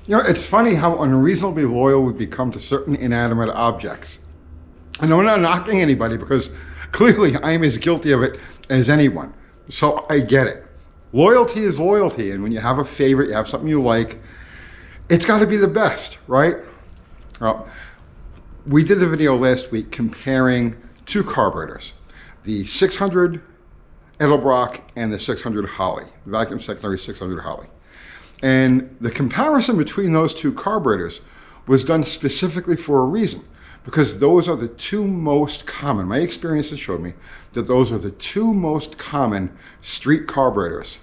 You know, it's funny how unreasonably loyal we become to certain inanimate objects. And I'm not knocking anybody because clearly I am as guilty of it as anyone. So I get it. Loyalty is loyalty. And when you have a favorite, you have something you like, it's got to be the best, right? Well, we did the video last week comparing two carburetors, the 600 Edelbrock and the 600 Holley, vacuum secondary 600 Holley. And the comparison between those two carburetors was done specifically for a reason, because those are the two most common, my experiences showed me that those are the two most common street carburetors,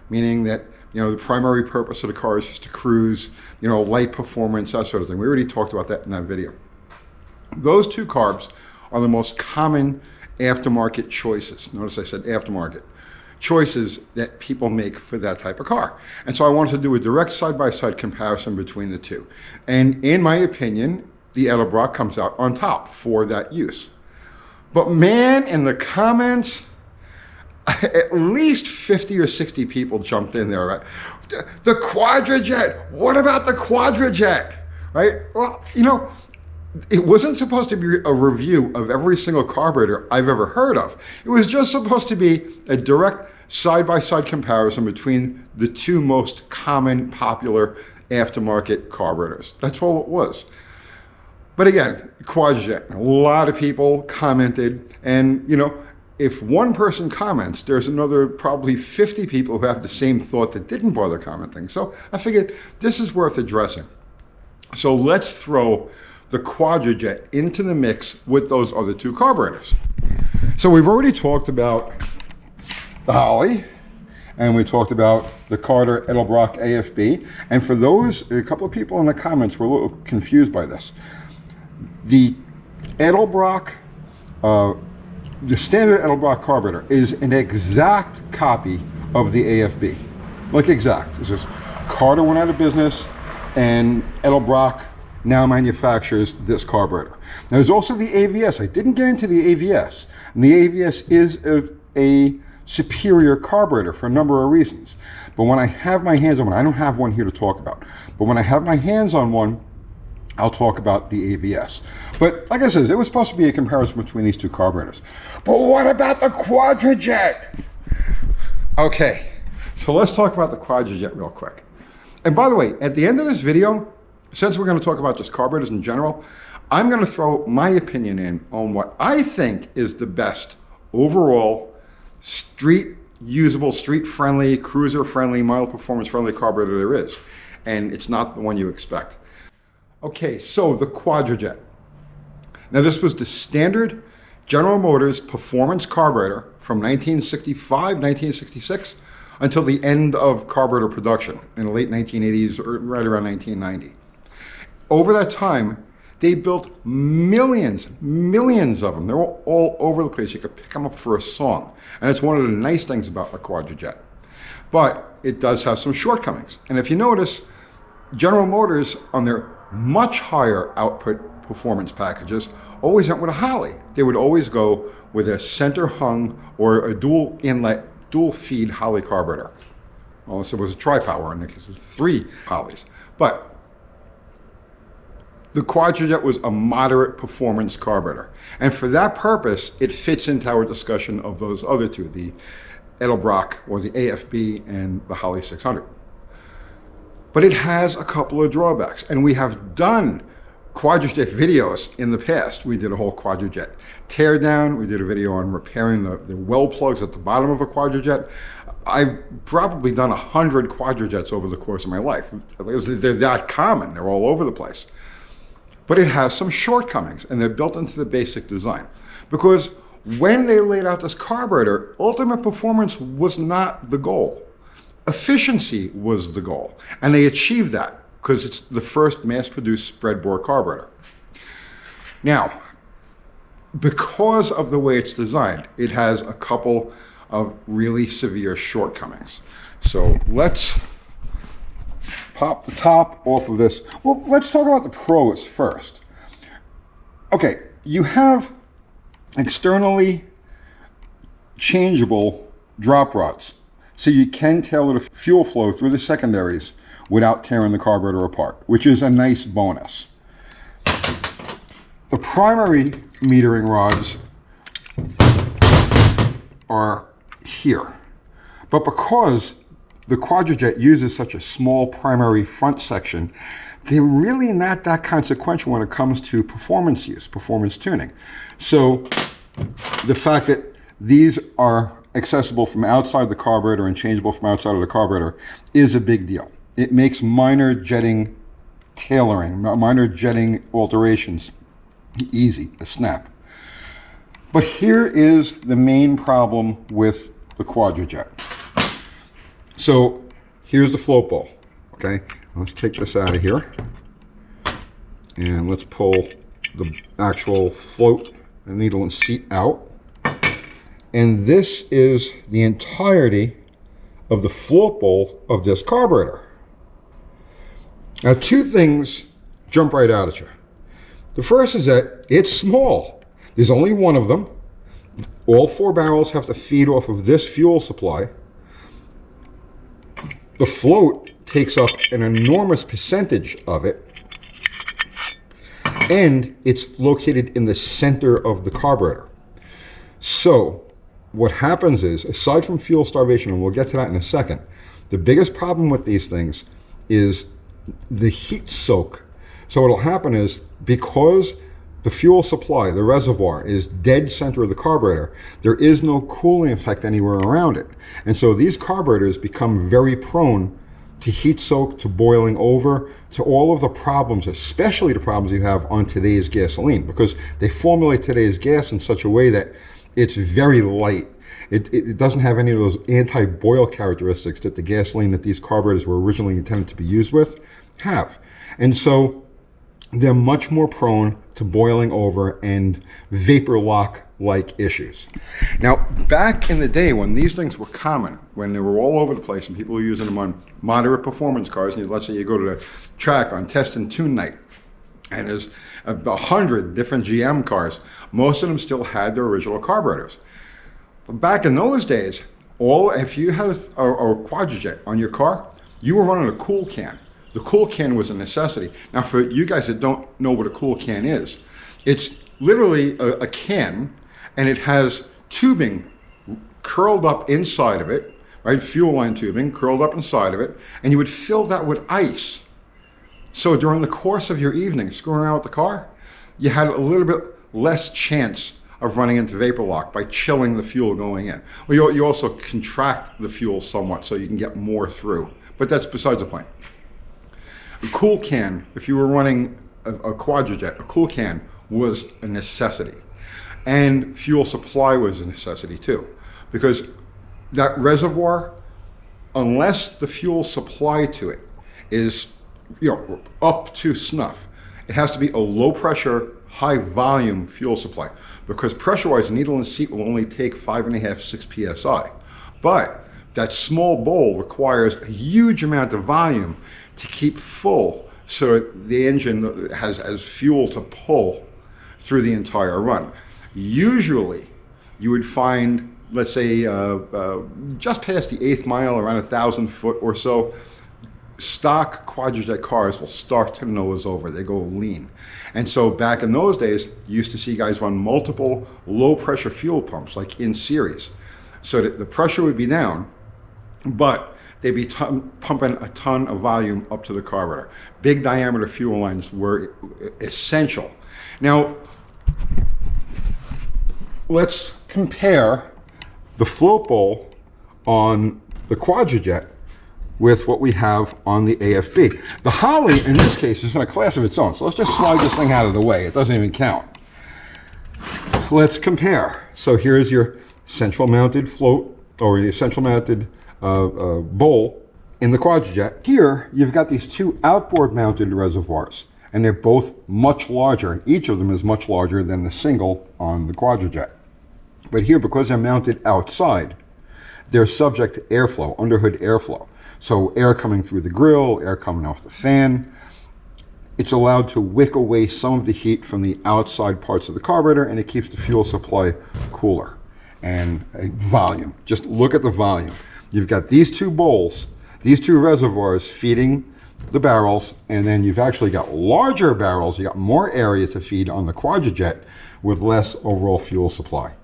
meaning that, you know, the primary purpose of the cars is to cruise, you know, light performance, that sort of thing. We already talked about that in that video. Those two carbs are the most common aftermarket choices. Notice I said aftermarket choices that people make for that type of car. And so I wanted to do a direct side-by-side comparison between the two. And in my opinion, the Edelbrock comes out on top for that use. But man, in the comments, at least 50 or 60 people jumped in there, right? The Quadrajet, what about the Quadrajet, right? Well, you know, it wasn't supposed to be a review of every single carburetor I've ever heard of. It was just supposed to be a direct side-by-side comparison between the two most common, popular aftermarket carburetors. That's all it was. But again, Quadrajet, a lot of people commented, and you know, if one person comments, there's another probably 50 people who have the same thought that didn't bother commenting. So I figured this is worth addressing. So let's throw the Quadrajet into the mix with those other two carburetors. So we've already talked about the Holley, and we talked about the Carter Edelbrock AFB. And for those, a couple of people in the comments were a little confused by this. The Edelbrock, the standard Edelbrock carburetor is an exact copy of the AFB. Like exact. It's just Carter went out of business and Edelbrock now manufactures this carburetor. Now there's also the AVS. I didn't get into the AVS. And the AVS is a superior carburetor for a number of reasons. But when I have my hands on one, I don't have one here to talk about, but when I have my hands on one, I'll talk about the AVS. But like I said, it was supposed to be a comparison between these two carburetors. But what about the Quadrajet? Okay, so let's talk about the Quadrajet real quick. And by the way, at the end of this video, since we're going to talk about just carburetors in general, I'm going to throw my opinion in on what I think is the best overall street usable, street friendly, cruiser friendly, mild performance friendly carburetor there is. And it's not the one you expect. Okay, so the Quadrajet. Now this was the standard General Motors performance carburetor from 1965, 1966 until the end of carburetor production in the late 1980s or right around 1990. Over that time, they built millions of them. They're all over the place. You could pick them up for a song. And it's one of the nice things about a Quadrajet. But it does have some shortcomings. And if you notice, General Motors, on their much higher output performance packages, always went with a Holley. They would always go with a center hung or a dual inlet, dual feed Holley carburetor. Unless it was a tri-power, and it was 3 Holleys. But the Quadrajet was a moderate performance carburetor. And for that purpose, it fits into our discussion of those other two, the Edelbrock or the AFB and the Holley 600. But it has a couple of drawbacks. And we have done Quadrajet videos in the past. We did a whole Quadrajet teardown. We did a video on repairing the well plugs at the bottom of a Quadrajet. I've probably done 100 Quadrajets over the course of my life. They're that common. They're all over the place. But it has some shortcomings, and they're built into the basic design. Because when they laid out this carburetor, ultimate performance was not the goal. Efficiency was the goal, and they achieved that because it's the first mass-produced spread-bore carburetor. Now, because of the way it's designed, it has a couple of really severe shortcomings. So let's pop the top off of this. Well, let's talk about the pros first. Okay, you have externally changeable drop rods. So you can tailor the fuel flow through the secondaries without tearing the carburetor apart, which is a nice bonus. The primary metering rods are here. But because the Quadrajet uses such a small primary front section, they're really not that consequential when it comes to performance use, performance tuning. So the fact that these are accessible from outside the carburetor and changeable from outside of the carburetor is a big deal. It makes minor jetting tailoring, minor jetting alterations easy, a snap. But here is the main problem with the Quadrajet. So here's the float bowl, okay? Let's take this out of here and let's pull the actual float, the needle and seat out. And this is the entirety of the float bowl of this carburetor. Now, two things jump right out at you. The first is that it's small. There's only one of them. All 4 barrels have to feed off of this fuel supply. The float takes up an enormous percentage of it, and it's located in the center of the carburetor. So what happens is, aside from fuel starvation, and we'll get to that in a second, the biggest problem with these things is the heat soak. So what'll happen is, because the fuel supply, the reservoir, is dead center of the carburetor, there is no cooling effect anywhere around it. And so these carburetors become very prone to heat soak, to boiling over, to all of the problems, especially the problems you have on today's gasoline, because they formulate today's gas in such a way that it's very light. It doesn't have any of those anti-boil characteristics that the gasoline that these carburetors were originally intended to be used with have. And so they're much more prone to boiling over and vapor lock-like issues. Now, back in the day when these things were common, when they were all over the place and people were using them on moderate performance cars, and let's say you go to the track on test and tune night, and there's 100 different GM cars, most of them still had their original carburetors. But back in those days, if you had a Quadrajet on your car, you were running a cool can. The cool can was a necessity. Now, for you guys that don't know what a cool can is, it's literally a can, and it has tubing curled up inside of it, right? Fuel line tubing curled up inside of it, and you would fill that with ice. So during the course of your evening, screwing around with the car, you had a little bit less chance of running into vapor lock by chilling the fuel going in. Well, you also contract the fuel somewhat so you can get more through, but that's besides the point. A cool can, if you were running a Quadrajet, a cool can was a necessity. And fuel supply was a necessity too. Because that reservoir, unless the fuel supply to it is up to snuff, it has to be a low pressure, high volume fuel supply. Because pressure-wise, a needle and seat will only take 5.5, 6 psi. But that small bowl requires a huge amount of volume to keep full, so that the engine has fuel to pull through the entire run. Usually, you would find, let's say, just past the 8th mile, around 1,000 foot or so, stock Quadrajet cars will start to nose over. They go lean. And so back in those days, you used to see guys run multiple low-pressure fuel pumps, like in series, so that the pressure would be down, but they'd be pumping a ton of volume up to the carburetor. Big diameter fuel lines were essential. Now, let's compare the float bowl on the Quadrajet with what we have on the AFB. The Holly, in this case, is in a class of its own. So let's just slide this thing out of the way. It doesn't even count. Let's compare. So here's your central mounted float, or your central mounted bowl in the Quadrajet. Here, you've got these two outboard mounted reservoirs, and they're both much larger. Each of them is much larger than the single on the Quadrajet. But here, because they're mounted outside, they're subject to airflow, underhood airflow. So air coming through the grill, air coming off the fan. It's allowed to wick away some of the heat from the outside parts of the carburetor, and it keeps the fuel supply cooler. And volume, just look at the volume. You've got these two bowls, these two reservoirs feeding the barrels, and then you've actually got larger barrels. You got more area to feed on the Quadrajet with less overall fuel supply.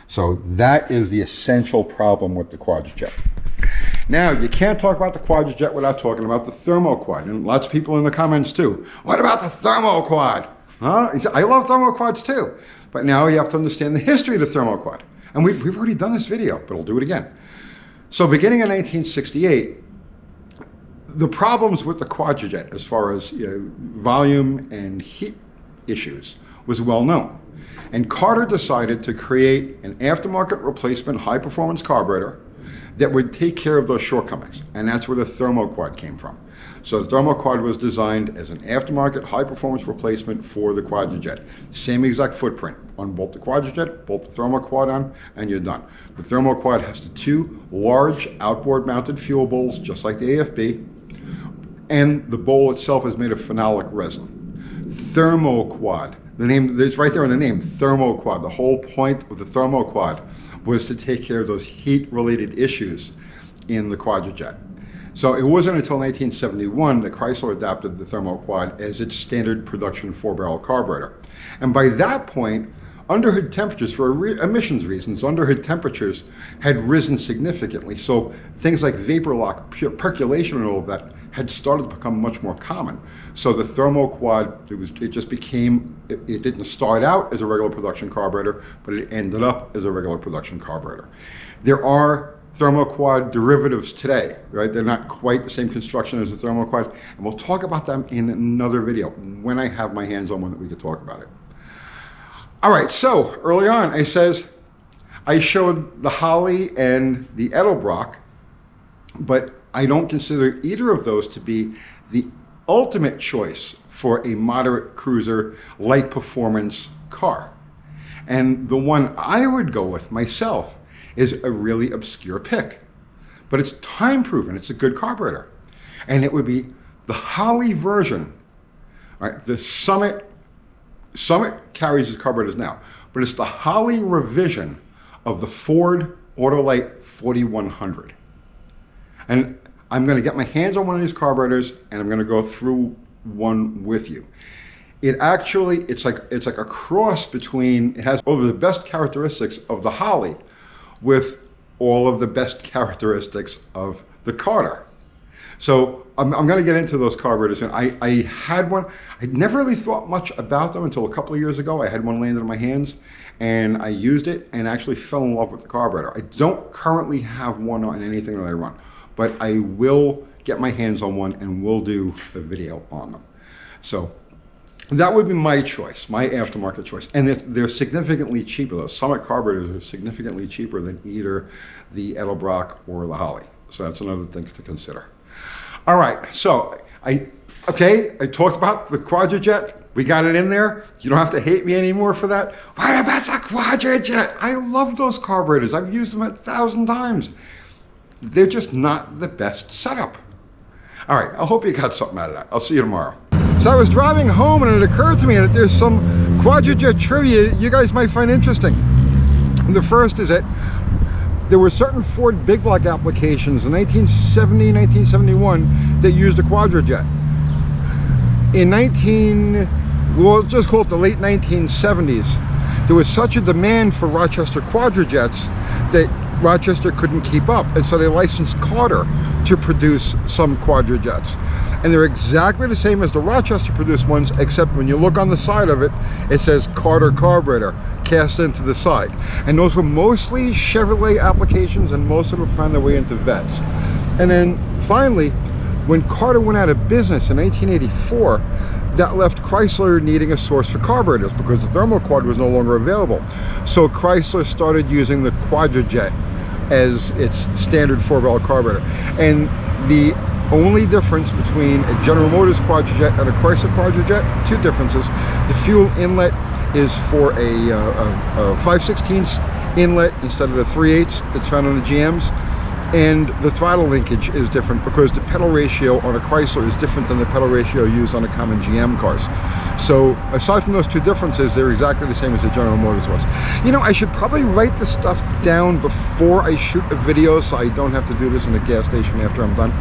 So that is the essential problem with the Quadrajet. Now, you can't talk about the Quadrajet without talking about the ThermoQuad, and lots of people in the comments too. What about the ThermoQuad? Huh? I love ThermoQuads too, but now you have to understand the history of the ThermoQuad. And we've already done this video, but I'll do it again. So beginning in 1968, the problems with the Quadrajet as far as volume and heat issues was well known. And Carter decided to create an aftermarket replacement high-performance carburetor that would take care of those shortcomings. And that's where the ThermoQuad came from. So the ThermoQuad was designed as an aftermarket high-performance replacement for the Quadrajet. Same exact footprint on both the Quadrajet, both the ThermoQuad on, and you're done. The ThermoQuad has the two large outboard-mounted fuel bowls, just like the AFB, and the bowl itself is made of phenolic resin. ThermoQuad, the name, it's right there in the name, ThermoQuad. The whole point of the ThermoQuad was to take care of those heat-related issues in the Quadrajet. So it wasn't until 1971 that Chrysler adopted the ThermoQuad as its standard production 4-barrel carburetor. And by that point, underhood temperatures, for emissions reasons, underhood temperatures had risen significantly. So things like vapor lock, percolation, and all of that had started to become much more common. So the ThermoQuad, it just became, it didn't start out as a regular production carburetor, but it ended up as a regular production carburetor. There are ThermoQuad derivatives today, right? They're not quite the same construction as the ThermoQuad, and we'll talk about them in another video when I have my hands on one that we could talk about it. All right, so early on, I showed the Holly and the Edelbrock, but I don't consider either of those to be the ultimate choice for a moderate cruiser, light performance car. And the one I would go with myself is a really obscure pick, but it's time proven, it's a good carburetor. And it would be the Holly version, right? The Summit carries its carburetors now, but it's the Holly revision of the Ford Autolite 4100. And I'm going to get my hands on one of these carburetors and I'm going to go through one with you. It's like a cross between, it has all of the best characteristics of the Holly with all of the best characteristics of the Carter. So I'm going to get into those carburetors. And I had one, I never really thought much about them until a couple of years ago. I had one landed in my hands and I used it and actually fell in love with the carburetor. I don't currently have one on anything that I run, but I will get my hands on one and we'll do a video on them. So that would be my choice, my aftermarket choice. And they're significantly cheaper. Those Summit carburetors are significantly cheaper than either the Edelbrock or the Holly. So that's another thing to consider. All right, so I talked about the Quadrajet. We got it in there. You don't have to hate me anymore for that. What about the Quadrajet? I love those carburetors. I've used them 1,000 times. They're just not the best setup. All right, I hope you got something out of that. I'll see you tomorrow. So I was driving home and it occurred to me that there's some Quadrajet trivia you guys might find interesting. And the first is that there were certain Ford big block applications in 1970, 1971 that used a Quadrajet. In we'll just call it the late 1970s, there was such a demand for Rochester Quadrajets that Rochester couldn't keep up, and so they licensed Carter to produce some Quadrajets. And they're exactly the same as the Rochester produced ones, except when you look on the side of it, it says Carter carburetor cast into the side. And those were mostly Chevrolet applications, and most of them found their way into vets. And then finally, when Carter went out of business in 1984, that left Chrysler needing a source for carburetors because the ThermoQuad was no longer available. So Chrysler started using the Quadrajet as its standard 4-barrel carburetor. And the only difference between a General Motors Quadrajet and a Chrysler Quadrajet, two differences. The fuel inlet is for a 5/16 inlet instead of the 3/8 that's found on the GMs. And the throttle linkage is different because the pedal ratio on a Chrysler is different than the pedal ratio used on the common GM cars. So aside from those two differences, they're exactly the same as the General Motors ones. You know, I should probably write this stuff down before I shoot a video so I don't have to do this in a gas station after I'm done.